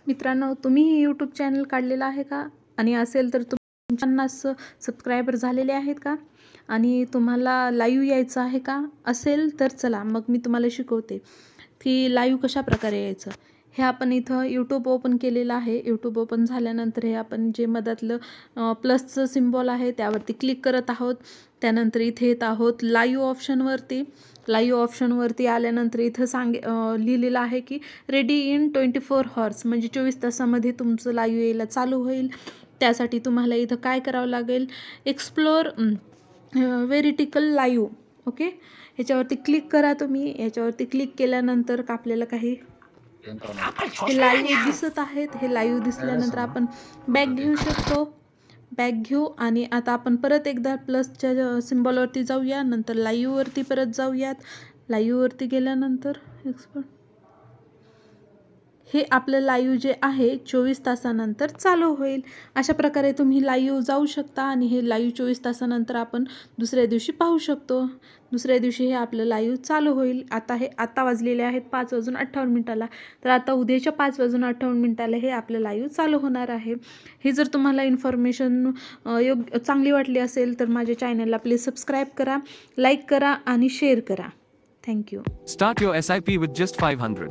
मित्रांनो, तुम्ही YouTube channel काढलेला आहे का? आणि असेल तर तुमचे 50 सबस्क्रायबर झालेले आहेत का? आणि तुम्हाला लाईव्ह यायचं आहे का? असेल तर चला मग मी तुम्हाला शिकवते की लाईव्ह कशा प्रकारे यायचं. हे आपण इथं यूट्यूब ओपन केलेलं आहे. यूट्यूब ओपन झाल्यानंतर हे आपण जे मधातलं प्लसचं सिम्बॉल आहे त्यावरती क्लिक करत आहोत. त्यानंतर इथे येत आहोत लाईव्ह ऑप्शनवरती. लाईव्ह ऑप्शनवरती आल्यानंतर इथं लिहिलेलं आहे की रेडी इन 24 हॉर्स, म्हणजे 24 तासामध्ये तुमचं लाईव्ह यायला चालू होईल. त्यासाठी तुम्हाला इथं काय करावं लागेल, एक्सप्लोर व्हेरिटिकल लाईव्ह. ओके, ह्याच्यावरती क्लिक करा तुम्ही. याच्यावरती क्लिक केल्यानंतर आपल्याला काही हे लाईव्ह दिसत आहेत. हे लाईव्ह दिसल्यानंतर आपण बॅक घेऊ शकतो. बॅक घेऊ आणि आता आपण परत एकदा प्लसच्या सिम्बॉलवरती जाऊया. नंतर लाईव्हवरती परत जाऊयात. लाईव्हवरती गेल्यानंतर हे आपलं लाईव्ह जे आहे 24 तासानंतर चालू होईल. अशा प्रकारे तुम्ही लाईव्ह जाऊ शकता आणि हे लाईव्ह 24 तासानंतर आपण दुसऱ्या दिवशी पाहू शकतो. दुसऱ्या दिवशी हे आपलं लाईव्ह चालू होईल. आता वाजलेले आहेत 5:58 तर आता उद्याच्या 5:58 हे आपलं लाईव्ह चालू होणार आहे. ही जर तुम्हाला इन्फॉर्मेशन चांगली वाटली असेल तर माझ्या चॅनलला प्लीज सबस्क्राईब करा, लाईक करा आणि शेअर करा. Thank you. Start your SIP with just 500.